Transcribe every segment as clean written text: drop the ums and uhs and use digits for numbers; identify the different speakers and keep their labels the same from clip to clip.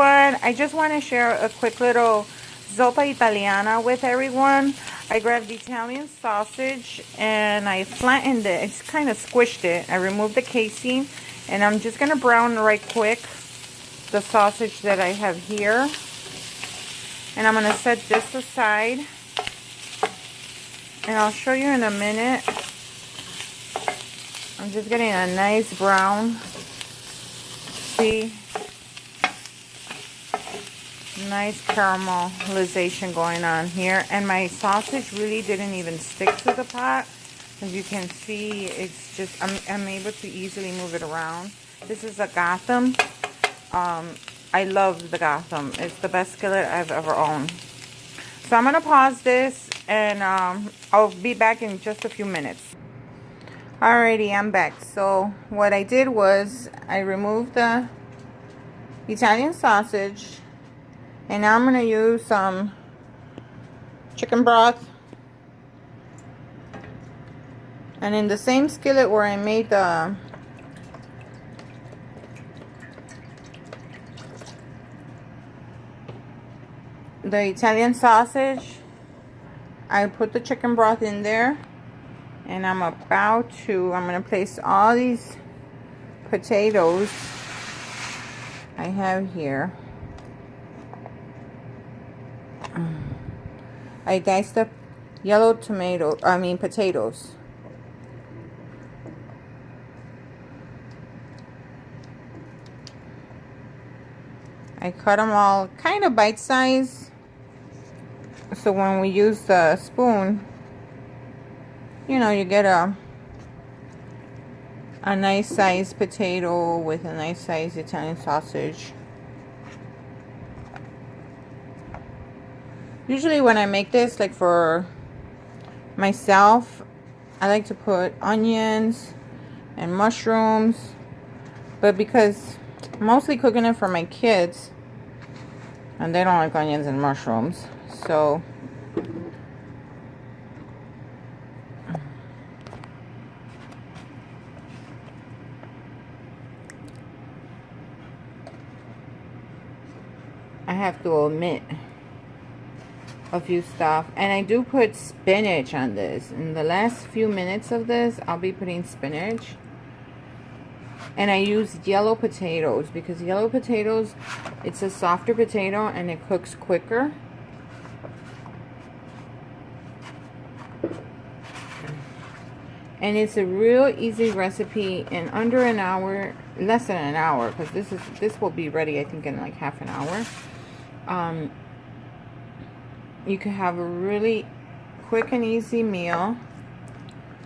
Speaker 1: everyone. I just want to share a quick little Zoppa Italiana with everyone. I grabbed the Italian sausage and I flattened it. It's kind of squished it. I removed the casing and I'm just going to brown right quick the sausage that I have here. And I'm going to set this aside. And I'll show you in a minute. I'm just getting a nice brown. See? Nice caramelization going on here. And my sausage really didn't even stick to the pot. As you can see, it's just, I'm able to easily move it around. This is a Gotham. I love the Gotham. It's the best skillet I've ever owned. So I'm going to pause this and I'll be back in just a few minutes. Alrighty, I'm back. So what I did was I removed the Italian sausage. And now I'm going to use some chicken broth. And in the same skillet where I made the Italian sausage, I put the chicken broth in there. And I'm going to place all these potatoes I have here. I diced up yellow potatoes. I cut them all kind of bite size. So when we use the spoon, you know, you get a nice sized potato with a nice sized Italian sausage. Usually when I make this, like for myself, I like to put onions and mushrooms. But because I'm mostly cooking it for my kids, and they don't like onions and mushrooms, so I have to omit a few stuff. And I do put spinach on this. In the last few minutes of this, I'll be putting spinach. And I use yellow potatoes because yellow potatoes, it's a softer potato and it cooks quicker. And it's a real easy recipe in under an hour, less than an hour, because this will be ready I think in like half an hour. You can have a really quick and easy meal.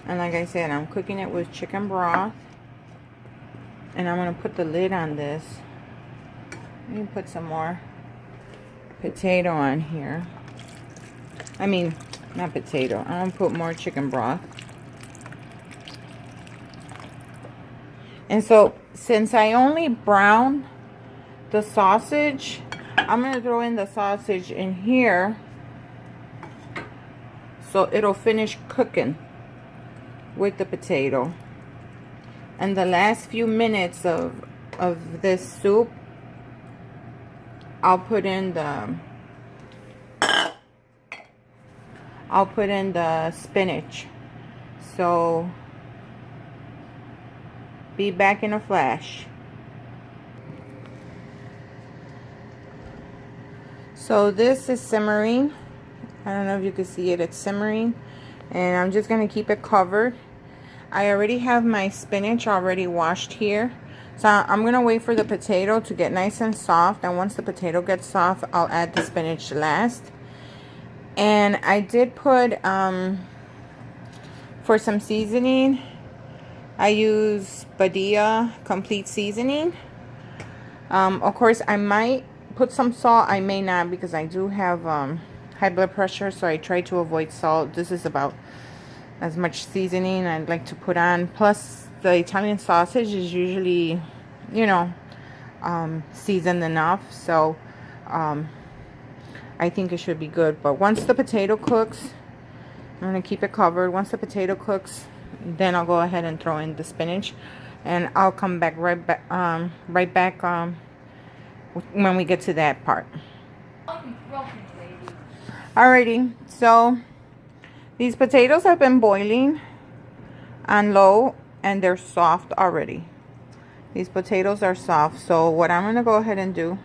Speaker 1: And like I said, I'm cooking it with chicken broth. And I'm going to put the lid on this. Let me put some more potato on here. I mean, not potato. I'm going to put more chicken broth. And so, since I only browned the sausage, I'm going to throw in the sausage in here. So it'll finish cooking with the potato. And the last few minutes of this soup, I'll put in the spinach. So be back in a flash. So this is simmering. I don't know if you can see it. It's simmering. And I'm just going to keep it covered. I already have my spinach already washed here. So I'm going to wait for the potato to get nice and soft. And once the potato gets soft, I'll add the spinach last. And I did put, for some seasoning, I use Badia Complete Seasoning. Of course, I might put some salt. I may not because I do have high blood pressure. So I try to avoid salt. This is about as much seasoning I'd like to put on. Plus, the Italian sausage is usually, you know, seasoned enough. So, I think it should be good. But once the potato cooks, I'm going to keep it covered. Once the potato cooks, then I'll go ahead and throw in the spinach. And I'll come back right back when we get to that part. Alrighty, so these potatoes have been boiling on low and they're soft already. These potatoes are soft. So what I'm going to go ahead and do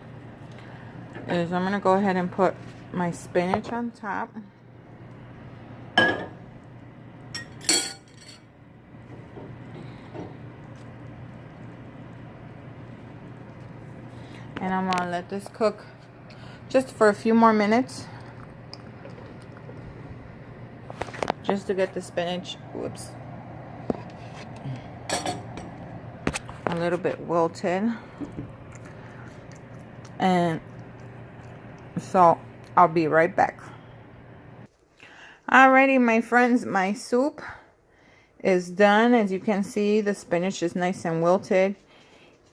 Speaker 1: is I'm going to go ahead and put my spinach on top. And I'm going to let this cook just for a few more minutes. Just to get the spinach, whoops, a little bit wilted. And so I'll be right back. Alrighty, my friends, my soup is done. As you can see, the spinach is nice and wilted.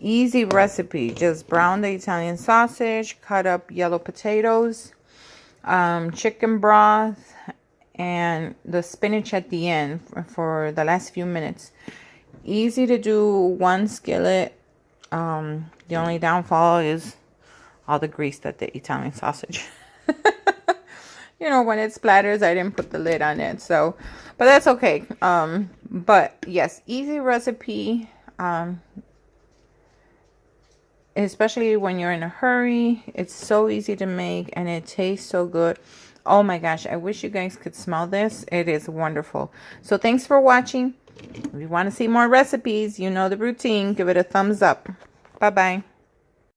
Speaker 1: Easy recipe. Just brown the Italian sausage, cut up yellow potatoes, chicken broth, and the spinach at the end for the last few minutes. Easy to do, one skillet. The only downfall is all the grease that the Italian sausage. You know, when it splatters, I didn't put the lid on it. So, but that's okay. But yes, easy recipe. Especially when you're in a hurry. It's so easy to make and it tastes so good. Oh my gosh, I wish you guys could smell this. It is wonderful. So thanks for watching. If you want to see more recipes, you know the routine. Give it a thumbs up. Bye-bye.